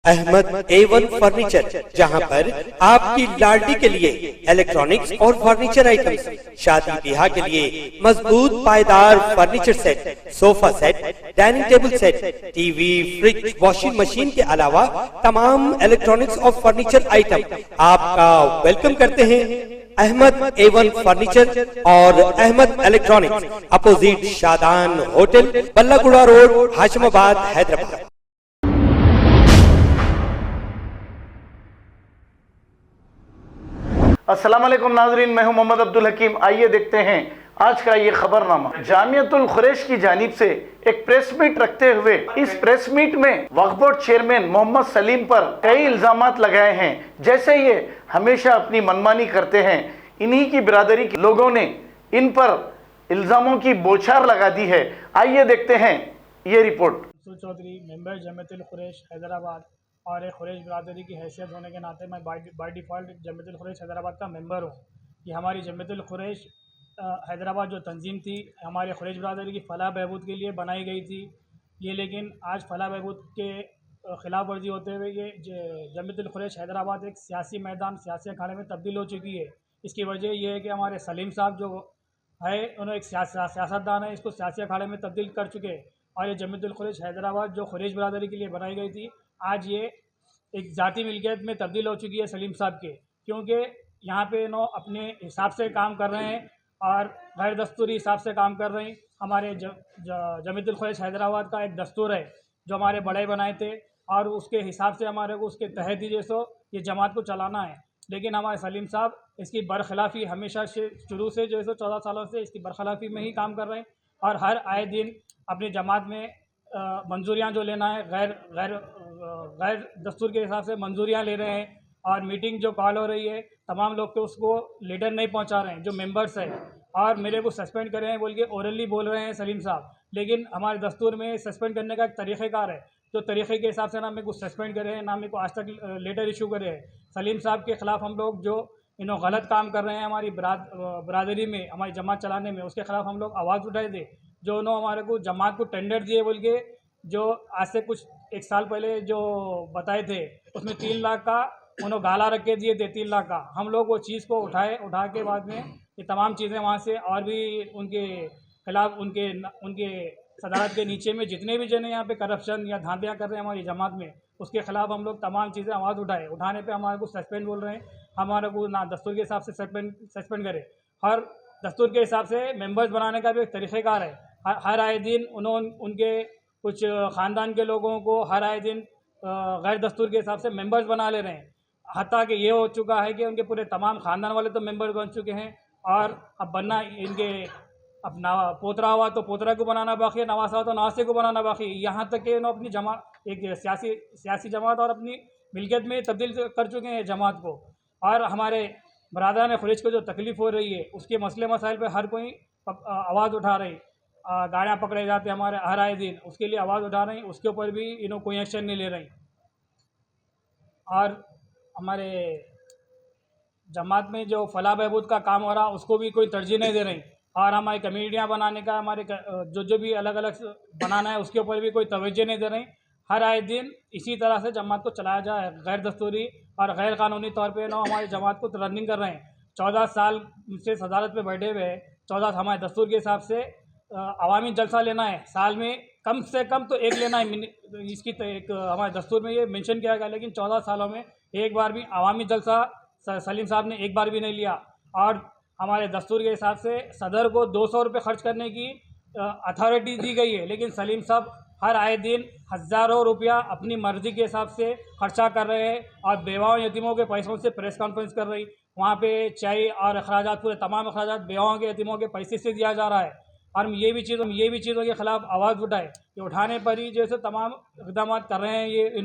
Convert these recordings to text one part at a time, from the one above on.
Ahmad A1 furniture, जहां पर आपकी लाडली के लिए इलेक्ट्रॉनिक्स और फर्नीचर आइटम्स, शादी ब्याह के लिए मजबूत पायदार furniture set, sofa set, dining table set, TV, fridge, washing machine के अलावा तमाम इलेक्ट्रॉनिक्स और फर्नीचर आइटम आपका वेलकम करते हैं। अहमद A1 फर्नीचर और Ahmed electronics, opposite Shadan hotel, Ballaguda road, Hashimabad, Hyderabad. अस्सलाम वालेकुम नाजरीन, मैं हूं मोहम्मद अब्दुल हकीम। आइए देखते हैं आज का ये खबरनामा। जामियतुल खुरैश की जानिब से एक प्रेस मीट रखते हुए इस प्रेस मीट में वक्फ बोर्ड चेयरमैन मोहम्मद सलीम पर कई इल्जामात लगाए हैं। जैसे ये हमेशा अपनी मनमानी करते हैं, इन्हीं की बिरादरी के लोगों ने इन पर इल्जामों की बौछार लगा दी है। आइए देखते हैं ये रिपोर्ट। चौधरी, मेंबर जमियतुल खुरैश हैदराबाद और एक खुरैश बिरादरी की हैसियत होने के नाते मैं बाय डिफ़ॉल्ट जमियतुल खुरैश हैदराबाद का मेंबर हूँ। ये हमारी जमियतुल खुरैश हैदराबाद जो तंजीम थी, हमारे खुरैश बिरादरी की फ़लाह बहबूद के लिए बनाई गई थी। ये लेकिन आज फ़लाह बहबूद के ख़िलाफ़ वर्जी होते हुए ये जमियतुल खुरैश हैदराबाद एक सियासी मैदान, सियासी अखाड़े में तब्दील हो चुकी है। इसकी वजह ये है कि हमारे सलीम साहब जो है, उन्होंने एक सियासतदान है, इसको सियासी अखाड़े में तब्दील कर चुके हैं। और ये जमियतुल खुरैश हैदराबाद जो खुरैश बिरादरी के लिए बनाई गई थी, आज ये एक ज़ाती मिल्कियत में तब्दील हो चुकी है सलीम साहब के, क्योंकि यहाँ पे नो अपने हिसाब से काम कर रहे हैं और गैर दस्तूरी हिसाब से काम कर रहे हैं। हमारे जमियतुल खुरैश हैदराबाद का एक दस्तूर है जो हमारे बड़े बनाए थे और उसके हिसाब से हमारे को उसके तहत ही जैसो ये जमात को चलाना है। लेकिन हमारे सलीम साहब इसकी बरखिलाफ़ी हमेशा से शुरू से जो है 14 सालों से इसकी बरखिलाफ़ी में ही काम कर रहे हैं और हर आए दिन अपनी जमात में मंजूरियाँ जो लेना है गैर दस्तूर के हिसाब से मंजूरियाँ ले रहे हैं। और मीटिंग जो कॉल हो रही है, तमाम लोग के उसको लीडर नहीं पहुंचा रहे हैं जो मेंबर्स हैं। और मेरे को सस्पेंड कर रहे हैं बोल के ओरली बोल रहे हैं सलीम साहब। लेकिन हमारे दस्तूर में सस्पेंड करने का एक तरीक़ेकार है, जो तरीक़े के हिसाब से ना मेरे को सस्पेंड करे हैं, ना मेरे को आज तक लेटर इशू करे हैं। सलीम साहब के ख़िलाफ़ हम लोग जो गलत काम कर रहे हैं हमारी बिरादरी में, हमारी जमात चलाने में, उसके ख़िलाफ़ हम लोग आवाज़ उठाए थे। जो उन्होंने हमारे को जमात को टेंडर दिए बोल के जो आज से कुछ एक साल पहले जो बताए थे, उसमें 3 लाख का उन्होंने गाला रख के दिए थे, 3 लाख का। हम लोग वो चीज़ को उठा के बाद में ये तमाम चीज़ें वहाँ से और भी उनके खिलाफ़ उनके सदारत के नीचे में जितने भी जने यहाँ पे करप्शन या धांधियाँ कर रहे हैं हमारी जमात में, उसके ख़िलाफ़ हम लोग तमाम चीज़ें आवाज़ उठाने पे हमारे को सस्पेंड बोल रहे हैं। हमारे को ना दस्तूर के हिसाब से सस्पेंड करे, हर दस्तूर के हिसाब से मेंबर्स बनाने का भी एक तरीक़ेकार है। हर आए दिन उनके कुछ ख़ानदान के लोगों को हर आए दिन गैर दस्तूर के हिसाब से मेंबर्स बना ले रहे हैं। हत्ता कि ये हो चुका है कि उनके पूरे तमाम ख़ानदान वाले तो मेंबर बन चुके हैं और अब बनना इनके अपना पोतरा हुआ तो पोतरा को बनाना बाकी है, नवासा हुआ तो नवासे को बनाना बाकी है। यहाँ तक कि उन्होंने अपनी जमात एक सियासी जमात और अपनी मिल्कियत में तब्दील कर चुके हैं जमात को। और हमारे बरादरान खुरैश को जो तकलीफ़ हो रही है, उसके मसले मसाइल पर हर कोई आवाज़ उठा रही। गाड़ियाँ पकड़े जाते हैं हमारे हर आए दिन, उसके लिए आवाज़ उठा रही, उसके ऊपर भी कोई एक्शन नहीं ले रही। और हमारे जमात में जो फलाह बहबूद का काम हो रहा, उसको भी कोई तरजीह नहीं दे रही। और हमारी कम्युनिटियाँ बनाने का, हमारे जो भी अलग अलग बनाना है, उसके ऊपर भी कोई तवज्जो नहीं दे रही। हर आए दिन इसी तरह से जमात को चलाया जाए, गैर दस्तूरी और गैर कानूनी तौर पर हमारी जमात को रनिंग कर रहे हैं। 14 साल से सदारत पर बैठे हुए हैं। 14 हमारे दस्तूर के हिसाब से अवामी जलसा लेना है, साल में कम से कम तो एक लेना है। इसकी एक हमारे दस्तूर में ये मेंशन किया गया, लेकिन 14 सालों में एक बार भी अवामी जलसा सलीम साहब ने एक बार भी नहीं लिया। और हमारे दस्तूर के हिसाब से सदर को 200 रुपये खर्च करने की अथॉरिटी दी गई है, लेकिन सलीम साहब हर आए दिन हज़ारों रुपया अपनी मर्ज़ी के हिसाब से खर्चा कर रहे हैं और बेवाओं यतीमों के पैसों से प्रेस कॉन्फ्रेंस कर रही। वहाँ पे चाय और अखराजात, पूरे तमाम अखराजात बेवाओं के यतीमों के पैसे से दिया जा रहा है। और हम ये भी चीज़ों के ख़िलाफ़ आवाज़ उठाए कि उठाने पर ही जैसे तमाम इक़दाम कर रहे हैं ये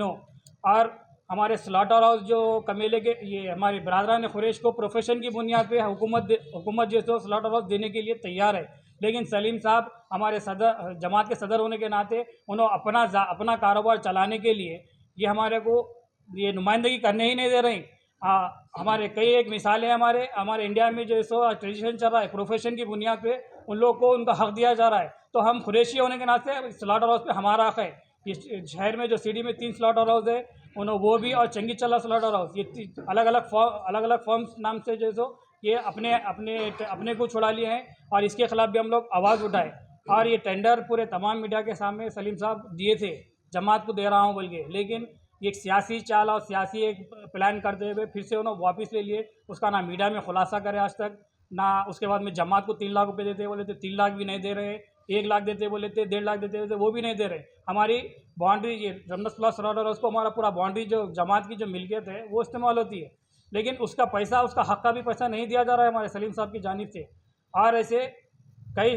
और हमारे स्लॉटर हाउस जो कमेले के, ये हमारे बरादरान खुरैश को प्रोफेशन की बुनियाद पे हुकूमत जैसे स्लॉटर हाउस देने के लिए तैयार है। लेकिन सलीम साहब हमारे जमात के सदर होने के नाते उन्होंने अपना कारोबार चलाने के लिए ये हमारे को ये नुमाइंदगी करने ही नहीं दे रही। हमारे कई एक मिसालें हमारे इंडिया में जो सो ट्रेडिशन चल रहा है, प्रोफेशन की बुनियाद पे उन लोगों को उनका हक दिया जा रहा है। तो हम खुरैशी होने के नाते स्लॉटर हाउस पे हमारा हक है, ये शहर में जो सिटी में 3 स्लॉटर हाउस है उन्होंने वो भी, और चंगी चला स्लॉटर हाउस, ये अलग अलग फॉर्म्स नाम से जो सो ये अपने को छुड़ा लिए हैं, और इसके खिलाफ भी हम लोग आवाज़ उठाए। और ये टेंडर पूरे तमाम मीडिया के सामने सलीम साहब दिए थे, जमात को दे रहा हूँ बोल के, लेकिन एक सियासी चाल और सियासी एक प्लान करते हुए फिर से उन्होंने वापस ले लिए। उसका ना मीडिया में खुलासा करे आज तक, ना उसके बाद में जमात को 3 लाख रुपए देते बोले थे, 3 लाख भी नहीं दे रहे, 1 लाख देते बोले थे, 1.5 लाख देते बोले थे, वो भी नहीं दे रहे। हमारी बाउंड्री ये रमदस प्लस रोडर उसको हमारा पूरा बाउंड्री जो जमात की जो मिल्कियत है वो इस्तेमाल होती है, लेकिन उसका पैसा, उसका हक का भी पैसा नहीं दिया जा रहा है हमारे सलीम साहब की जानिब से। और ऐसे कई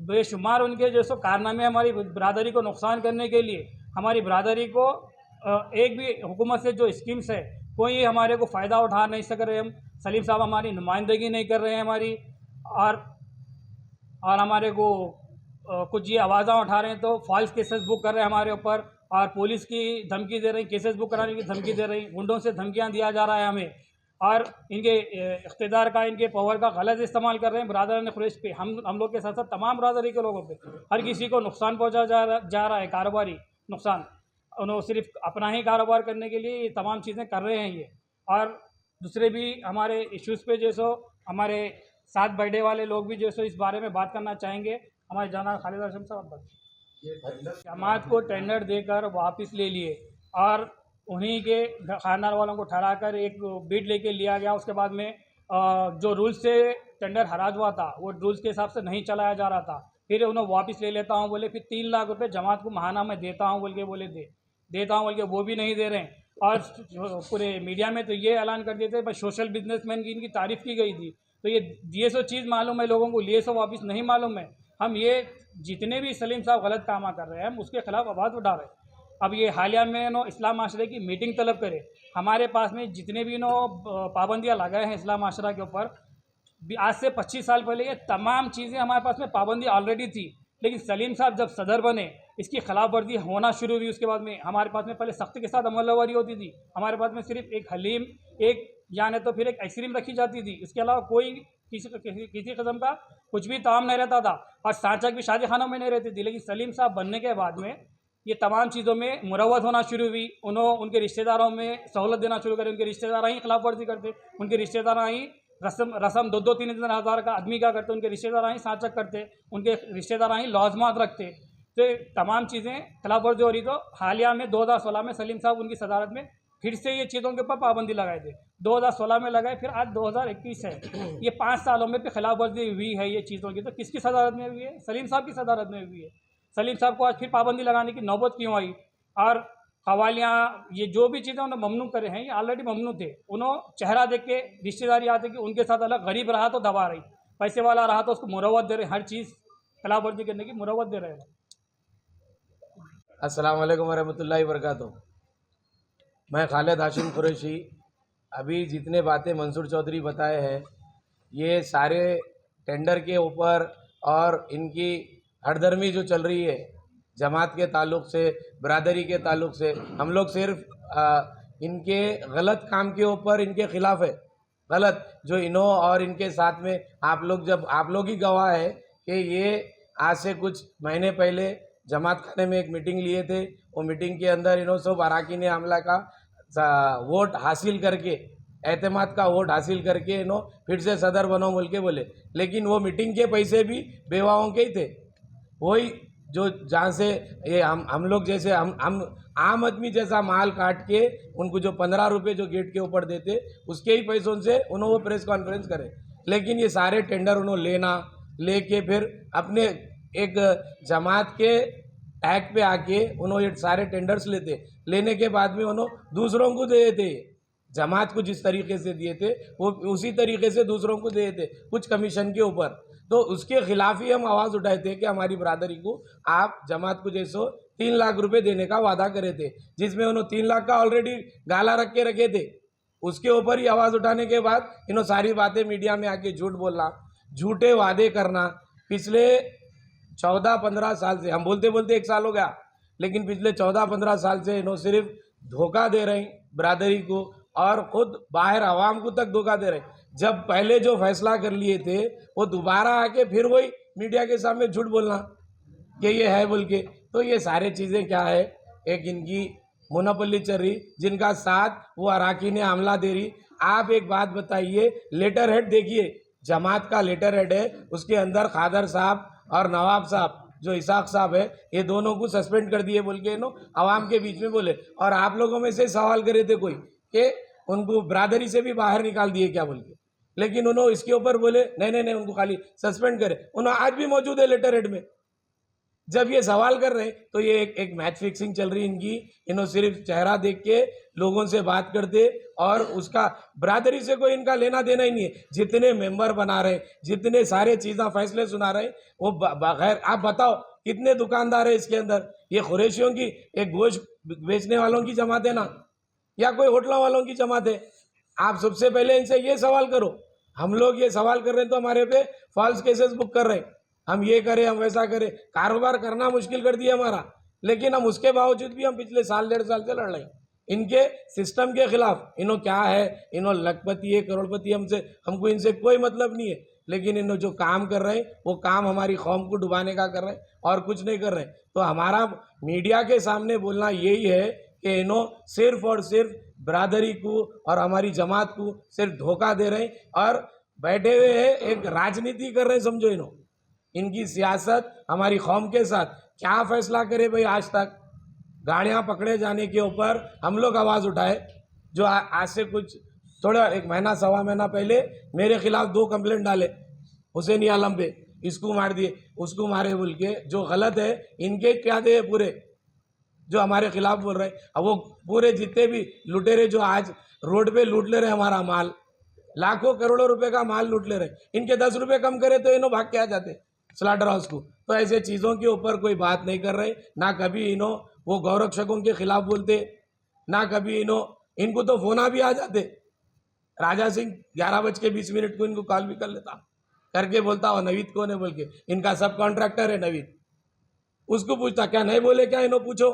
बेशुमार उनके जो सो कारनामे हमारी बरादरी को नुकसान करने के लिए, हमारी बरादरी को एक भी हुकूमत से जो स्कीम्स है कोई हमारे को फ़ायदा उठा नहीं सक रहे। हम सलीम साहब हमारी नुमाइंदगी नहीं कर रहे हैं हमारी, और हमारे को कुछ ये आवाज़ें उठा रहे हैं तो फॉल्स केसेस बुक कर रहे हैं हमारे ऊपर, और पुलिस की धमकी दे रही, केसेस बुक कराने की धमकी दे रही, गुंडों से धमकियाँ दिया जा रहा है हमें, और इनके इख्तिदार का, इनके पावर का गलत इस्तेमाल कर रहे हैं बरादरान क़ुरैश पे, हम लोग के साथ साथ तमाम बरादरी के लोगों पे, हर किसी को नुकसान पहुँचा जा रहा है, कारोबारी नुकसान। उन्होंने सिर्फ अपना ही कारोबार करने के लिए ये तमाम चीज़ें कर रहे हैं ये। और दूसरे भी हमारे इश्यूज़ पे जो सो हमारे साथ बैठे वाले लोग भी जो सो इस बारे में बात करना चाहेंगे। हमारे जनाब खालिद हाशिम साहब जमात को टेंडर देकर वापस ले लिए, और उन्हीं के खानदान वालों को ठहरा कर एक बिड लेके लिया गया। उसके बाद में जो रूल्स से टेंडर हराज हुआ था वो रूल्स के हिसाब से नहीं चलाया जा रहा था, फिर उन्हें वापस ले लेता हूँ बोले, फिर 3 लाख रुपए जमात को महाना में देता हूँ बोल के देता हूँ बोल के वो भी नहीं दे रहे हैं। और पूरे मीडिया में तो ये ऐलान कर दिए थे बस सोशल बिजनेसमैन की इनकी तारीफ़ की गई थी, तो ये सो चीज़ मालूम है लोगों को, लिए सो वापस नहीं मालूम है। हम ये जितने भी सलीम साहब गलत काम कर रहे हैं हम उसके खिलाफ आवाज़ उठा रहे हैं। अब ये हालिया में नो इस्लाम माशरे की मीटिंग तलब करे, हमारे पास में जितने भी नो पाबंदियाँ लगाए हैं इस्लाम माशरा के ऊपर, आज से 25 साल पहले ये तमाम चीज़ें हमारे पास में पाबंदी ऑलरेडी थी, लेकिन सलीम साहब जब सदर बने इसकी खिलाफ वर्जी होना शुरू हुई। उसके बाद में हमारे पास में पहले सख्ती के साथ अमलवारी होती थी, हमारे पास में सिर्फ एक हलीम, एक यानी तो फिर एक आइसक्रीम रखी जाती थी, इसके अलावा कोई किसी किस्म का कुछ भी ताम नहीं रहता था, और सांचक भी शादी खानों में नहीं रहती थी। लेकिन सलीम साहब बनने के बाद में ये तमाम चीज़ों में मुरव्वत होना शुरू हुई। उनके रिश्तेदारों में सहूलत देना शुरू करे, उनके रिश्तेदार ही खिलाफ वर्जी करते, उनके रिश्तेदार ही रस्म 2-3 हज़ार का आदमी क्या करते, उनके रिश्तेदार ही सांचक करते, उनके रिश्तेदार ही लॉजमात रखते, तो तमाम चीज़ें खिलाफ वर्जी हो रही। तो हालिया में 2016 में सलीम साहब उनकी सदारत में फिर से ये चीज़ों के ऊपर पाबंदी लगाए थे, 2016 में लगाए, फिर आज 2021 है, ये 5 सालों में फिर खिलाफ वर्जी हुई है ये चीज़ों की। तो किसकी सदारत में हुई है? सलीम साहब की सदारत में हुई है। सलीम साहब को आज फिर पाबंदी लगाने की नौबत क्यों आई? और कवालियाँ, ये जो भी चीज़ें उन्होंने ममनू करे हैं ये ऑलरेडी ममनू थे। उन्होंने चेहरा देख के रिश्तेदारी आते कि उनके साथ अलग, गरीब रहा तो दबा रही, पैसे वाला रहा तो उसको मुरव्वत दे रहे, हर चीज़ खिलाफ वर्जी करने की मुरव्वत दे रहे हैं। अस्सलाम वालेकुम वरहमतुल्लाहि वबरकातुहू। मैं खालिद हाशिम कुरैशी। अभी जितने बातें मंसूर चौधरी बताए हैं ये सारे टेंडर के ऊपर और इनकी हरदर्मी जो चल रही है जमात के ताल्लुक़ से, बरादरी के ताल्लुक़ से, हम लोग सिर्फ इनके गलत काम के ऊपर इनके ख़िलाफ़ है। गलत जो इन्हों और इनके साथ में आप लोग ही गवाह है कि ये आज से कुछ महीने पहले जमात खाने में एक मीटिंग लिए थे। वो मीटिंग के अंदर इन्हों सब अराकीन आमला का वोट हासिल करके, एतमाद का वोट हासिल करके इन्हों फिर से सदर बनो बोल के बोले, लेकिन वो मीटिंग के पैसे भी बेवाओं के ही थे। वही जो जहाँ से ये हम लोग जैसे हम आम आदमी जैसा माल काट के उनको जो 15 रुपये जो गेट के ऊपर देते उसके ही पैसों से उन्होंने वो प्रेस कॉन्फ्रेंस करे। लेकिन ये सारे टेंडर उन्होंने लेके फिर अपने एक जमात के टैग पे आके उन्होंने ये सारे टेंडर्स लेने के बाद में उन्होंने दूसरों को दे देते। जमात को जिस तरीके से दिए थे वो उसी तरीके से दूसरों को दे देते, कुछ कमीशन के ऊपर। तो उसके खिलाफ ही हम आवाज़ उठाए थे कि हमारी बरादरी को आप जमात को जैसो 3 लाख रुपए देने का वादा करे थे, जिसमें उन्होंने 3 लाख का ऑलरेडी गाला रखे थे। उसके ऊपर ही आवाज़ उठाने के बाद इन्होंने सारी बातें मीडिया में आके झूठ बोलना, झूठे वादे करना। पिछले 14-15 साल से, हम बोलते बोलते 1 साल हो गया, लेकिन पिछले 14-15 साल से इन्होंने सिर्फ धोखा दे रही बरादरी को और ख़ुद बाहर आवाम को तक धोखा दे रहे। जब पहले जो फैसला कर लिए थे वो दोबारा आके फिर वही मीडिया के सामने झूठ बोलना कि ये है बोल के। तो ये सारे चीज़ें क्या है एक इनकी मोनोपोली चल रही, जिनका साथ वो अराकीन आमला दे रही। आप एक बात बताइए, लेटर हेड देखिए, जमात का लेटर हेड है, उसके अंदर खादर साहब और नवाब साहब जो इसाक साहब है, ये दोनों को सस्पेंड कर दिए बोल के नो आवाम के बीच में बोले। और आप लोगों में से सवाल करे थे कोई कि उनको बरादरी से भी बाहर निकाल दिए क्या बोल के, लेकिन उन्होंने इसके ऊपर बोले नहीं उनको खाली सस्पेंड करे। उन्होंने आज भी मौजूद है लेटर हेड में। जब ये सवाल कर रहे हैं तो ये एक मैच फिक्सिंग चल रही इनकी। इन्होंने सिर्फ चेहरा देख के लोगों से बात करते और उसका बरादरी से कोई इनका लेना देना ही नहीं है। जितने मेंबर बना रहे, जितने सारे चीज़ें फैसले सुना रहे, वो बगैर आप बताओ कितने दुकानदार है इसके अंदर। ये कुरैशियों की एक गोश्त बेचने वालों की जमात है ना, या कोई होटलों वालों की जमात है? आप सबसे पहले इनसे ये सवाल करो। हम लोग ये सवाल कर रहे हैं तो हमारे पे फॉल्स केसेस बुक कर रहे हैं, हम ये करें हम वैसा करें, कारोबार करना मुश्किल कर दिया हमारा। लेकिन हम उसके बावजूद भी हम पिछले साल 1.5 साल से लड़ रहे हैं इनके सिस्टम के खिलाफ। इन्हों क्या है, इन्हों लखपति है करोड़पति, हमको इनसे कोई मतलब नहीं है। लेकिन इन्हों जो काम कर रहे हैं वो काम हमारी कौम को डुबाने का कर रहे हैं और कुछ नहीं कर रहे हैं। तो हमारा मीडिया के सामने बोलना यही है कि इन्हों सिर्फ और सिर्फ बरादरी को और हमारी जमात को सिर्फ धोखा दे रहे हैं और बैठे हुए हैं, एक राजनीति कर रहे हैं। समझो इनकी सियासत हमारी कौम के साथ क्या फैसला करे भाई। आज तक गाड़ियां पकड़े जाने के ऊपर हम लोग आवाज़ उठाए। जो आज से कुछ थोड़ा 1 महीना 1.25 महीना पहले मेरे खिलाफ 2 कंप्लेंट डाले हुसैनी आलम पे, इसको मार दिए उसको मारे बोल के। जो गलत है इनके क्या दे पूरे जो हमारे खिलाफ बोल रहे हैं। अब वो पूरे जितने भी लुटेरे जो आज रोड पे लूट ले रहे हमारा माल, लाखों करोड़ों रुपए का माल लूट ले रहे, इनके 10 रुपए कम करे तो इन्हों भाग के आ जाते स्लाटर हाउस को। तो ऐसे चीज़ों के ऊपर कोई बात नहीं कर रहे। ना कभी इन्हों वो गौरक्षकों के खिलाफ बोलते, ना कभी इनको तो फोना भी आ जाते। राजा सिंह 11:20 को इनको कॉल भी कर लेता, करके बोलता हो नवीद कौन है बोल के, इनका सब कॉन्ट्रैक्टर है नवीद। उसको पूछता क्या नहीं बोले क्या, इन्हों पूछो।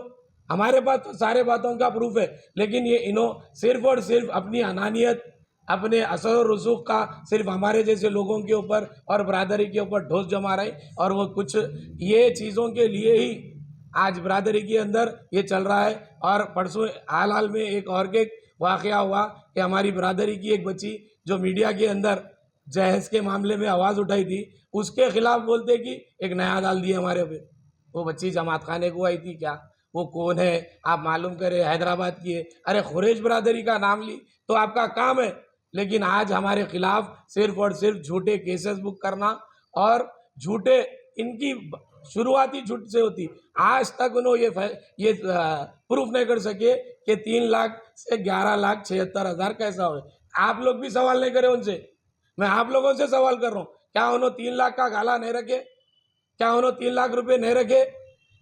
हमारे पास तो सारे बातों का प्रूफ है। लेकिन ये इन्हों सिर्फ और सिर्फ अपनी अनानियत, अपने असर और रसूख का सिर्फ हमारे जैसे लोगों के ऊपर और बरादरी के ऊपर ढोस जमा रहे। और वो कुछ ये चीज़ों के लिए ही आज बरादरी के अंदर ये चल रहा है। और परसों हाल में एक और के वाक़या हुआ कि हमारी बरादरी की एक बच्ची जो मीडिया के अंदर जहेज के मामले में आवाज़ उठाई थी, उसके खिलाफ बोलते कि एक नया डाल दिया हमारे पे। वो बच्ची जमात खाने को आई थी क्या, वो कौन है आप मालूम करें, हैदराबाद की है। अरे कुरैश बरादरी का नाम ली तो आपका काम है, लेकिन आज हमारे खिलाफ सिर्फ और सिर्फ झूठे केसेस बुक करना और झूठे इनकी शुरुआती झूठ से होती। आज तक उन्होंने ये प्रूफ नहीं कर सके कि 3 लाख से 11,76,000 कैसा हो। आप लोग भी सवाल नहीं करे उनसे, मैं आप लोगों से सवाल कर रहा हूँ। क्या उन्होंने 3 लाख का गाला नहीं रखे? क्या उन्होंने 3 लाख रुपए नहीं रखे?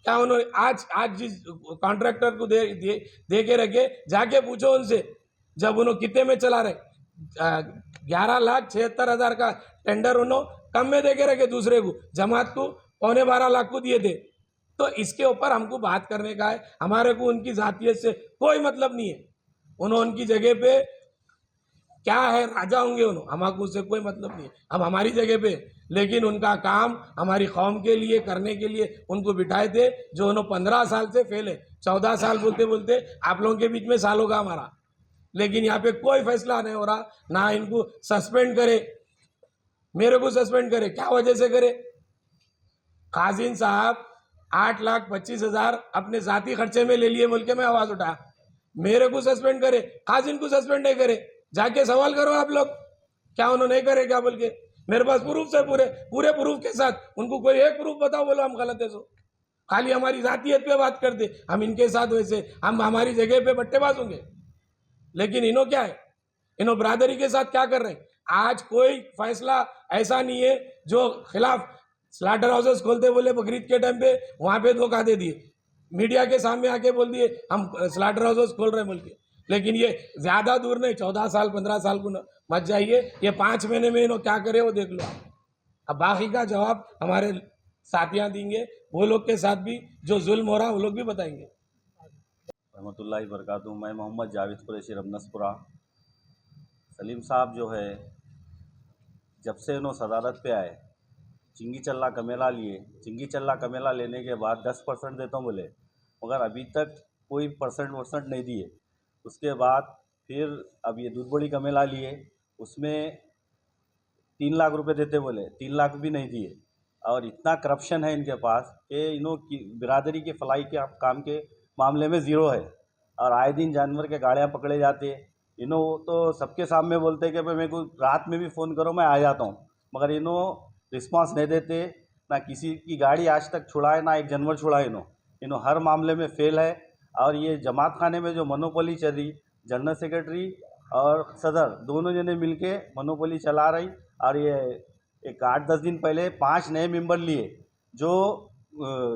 क्या उन्होंने आज जिस कॉन्ट्रैक्टर को दे के रखे, जाके पूछो उनसे जब उन्होंने कितने में चला रहे। 11,76,000 का टेंडर उन्होंने कम में दे के रखे, दूसरे को जमात को 12.25 लाख को दिए थे। तो इसके ऊपर हमको बात करने का है। हमारे को उनकी जातियत से कोई मतलब नहीं है। उन्होंने उनकी जगह पे क्या है राजा होंगे, उन्होंने हमको उससे कोई मतलब नहीं है। हम हमारी जगह पे, लेकिन उनका काम हमारी कौम के लिए करने के लिए उनको बिठाए थे, जो उन्होंने 15 साल से फेल है। 14 साल बोलते बोलते आप लोगों के बीच में साल होगा हमारा, लेकिन यहाँ पे कोई फैसला नहीं हो रहा। ना इनको सस्पेंड करे, मेरे को सस्पेंड करे, क्या वजह से करे? काजिन साहब 8,25,000 अपने जाती खर्चे में ले लिए बोल के मैं आवाज उठाया, मेरे को सस्पेंड करे, काजिन को सस्पेंड नहीं करे। जाके सवाल करो आप लोग, क्या उन्होंने नहीं करे क्या बोल के। मेरे पास प्रूफ से पूरे प्रूफ के साथ उनको कोई एक प्रूफ बताओ, बोलो हम गलत है। सो खाली हमारी जातियत पे बात करते, हम इनके साथ वैसे हम हमारी जगह पे बट्टेबाज होंगे। लेकिन इन्हों क्या है, इन्हों बरादरी के साथ क्या कर रहे हैं? आज कोई फैसला ऐसा नहीं है जो खिलाफ स्लाटर हाउसेस खोलते बोले बकरीद के टाइम पे, वहां पे धोखा दे दिए, मीडिया के सामने आके बोल दिए हम स्लाटर हाउसेस खोल रहे हैं बोल के। लेकिन ये ज्यादा दूर नहीं, 14 साल 15 साल को मत जाइए, ये 5 महीने में इन्हों क्या करे वो देख लो। अब बाकी का जवाब हमारे साथियां देंगे, वो लोग के साथ भी जो जुल्म हो रहा है वो लोग भी बताएंगे। रहमतुल्लाहि बरकातहू। मैं मोहम्मद जावेद कुरैशी रमनसपुरा। सलीम साहब जो है, जब से इन्हों सदारत पे आए, चिंगी चल्ला कमेला लिए, चिंगी चल्ला कमेला लेने के बाद 10% देता हूँ बोले, मगर अभी तक कोई परसेंट नहीं दिए। उसके बाद फिर अब ये दूध बड़ी का मेला लिए, उसमें 3 लाख रुपए देते बोले, 3 लाख भी नहीं दिए। और इतना करप्शन है इनके पास कि इन्हों की बिरादरी के फलाई के काम के मामले में ज़ीरो है। और आए दिन जानवर के गाड़ियाँ पकड़े जाते। इन्हों तो सबके सामने बोलते कि भाई मेरे को रात में भी फ़ोन करो मैं आ जाता हूँ, मगर इन्हों रिस्पांस नहीं देते। ना किसी की गाड़ी आज तक छुड़ाए, ना एक जानवर छुड़ाए। इन्हों हर मामले में फेल है। और ये जमात खाने में जो मोनोपोली चल रही, जनरल सेक्रेटरी और सदर दोनों जने मिलके मोनोपोली चला रही। और ये एक 8-10 दिन पहले 5 नए मेंबर लिए जो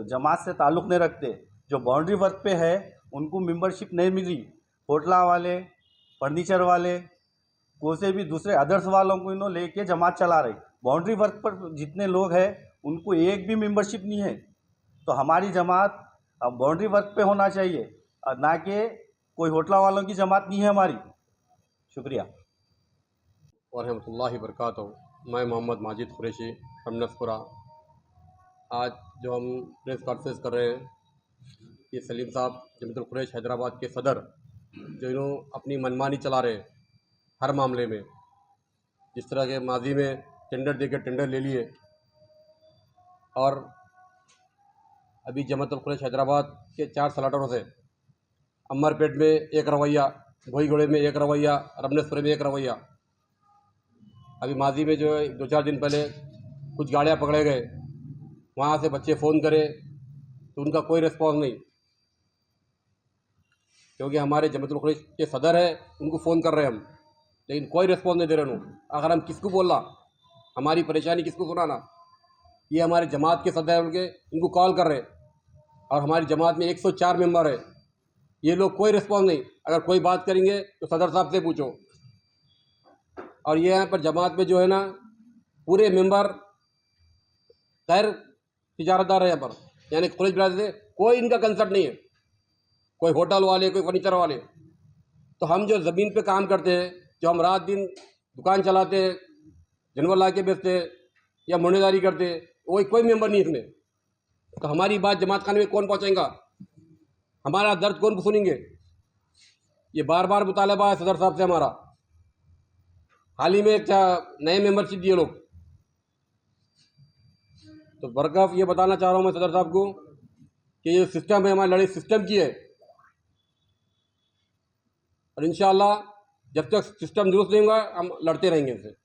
जमात से ताल्लुक़ नहीं रखते, जो बाउंड्री वर्क पे है, उनको मेंबरशिप नहीं मिली। होटला वाले, फर्नीचर वाले, को से भी दूसरे अदर्स वालों को इन्हों लेके जमात चला रही। बाउंड्री वर्क पर जितने लोग हैं उनको एक भी मेंबरशिप नहीं है। तो हमारी जमात अब बाउंड्री वर्क पे होना चाहिए और ना कि कोई होटला वालों की जमात नहीं है हमारी। शुक्रिया। वरहमतुल्लाहि वबरकातुहू। मैं मोहम्मद माजिद कुरैशी रमनसपुरा। आज जो हम प्रेस कॉन्फ्रेंस कर रहे हैं, ये सलीम साहब जमीयतुल कुरैश हैदराबाद के सदर जो इन्हों अपनी मनमानी चला रहे हैं हर मामले में। जिस तरह के माजी में टेंडर देकर टेंडर ले लिए, और अभी जमीयतुल कुरैश हैदराबाद के 4 सलाटरों से अमरपेट में एक रवैया, भोईगोड़े में एक रवैया, रमनसपुरे में एक रवैया। अभी माजी में जो है 2-4 दिन पहले कुछ गाड़ियाँ पकड़े गए, वहाँ से बच्चे फ़ोन करे तो उनका कोई रिस्पॉन्स नहीं, क्योंकि हमारे जमीयतुल कुरैश के सदर है, उनको फ़ोन कर रहे हैं हम, लेकिन कोई रिस्पॉन्स नहीं दे रहे उन्होंने। अगर हम किसको बोलना, हमारी परेशानी किसको सुनाना? ये हमारे जमात के सदर हैं उनके, इनको कॉल कर रहे हैं। और हमारी जमात में 104 मेंबर है, ये लोग कोई रिस्पॉन्स नहीं। अगर कोई बात करेंगे तो सदर साहब से पूछो। और ये यहाँ पर जमात में जो है ना, पूरे मेंबर गैर तिजारतदार है यहाँ पर, यानी कुरैश बिरादरी से कोई इनका कंसर्ट नहीं है, कोई होटल वाले, कोई फर्नीचर वाले। तो हम जो ज़मीन पे काम करते हैं, जो हम रात दिन दुकान चलाते हैं, जानवर ला के बेचते या मुंडेदारी करते, कोई मेंबर नहीं इसमें। तो हमारी बात जमात खाने में कौन पहुँचाएगा? हमारा दर्द कौन सुनेंगे? ये बार बार मुतालबा है सदर साहब से हमारा। हाल ही में क्या नए मेंबरशिप दिए लोग। तो बरकफ ये बताना चाह रहा हूँ मैं सदर साहब को कि ये सिस्टम है, हमारी लड़ाई सिस्टम की है। और इंशाअल्लाह जब तक सिस्टम दुरुस्त नहीं होगा हम लड़ते रहेंगे इनसे।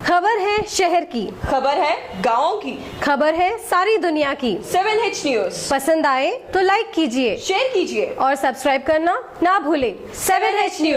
खबर है शहर की, खबर है गाँव की, खबर है सारी दुनिया की। 7H न्यूज़ पसंद आए तो लाइक कीजिए, शेयर कीजिए और सब्सक्राइब करना ना भूलें। 7H news.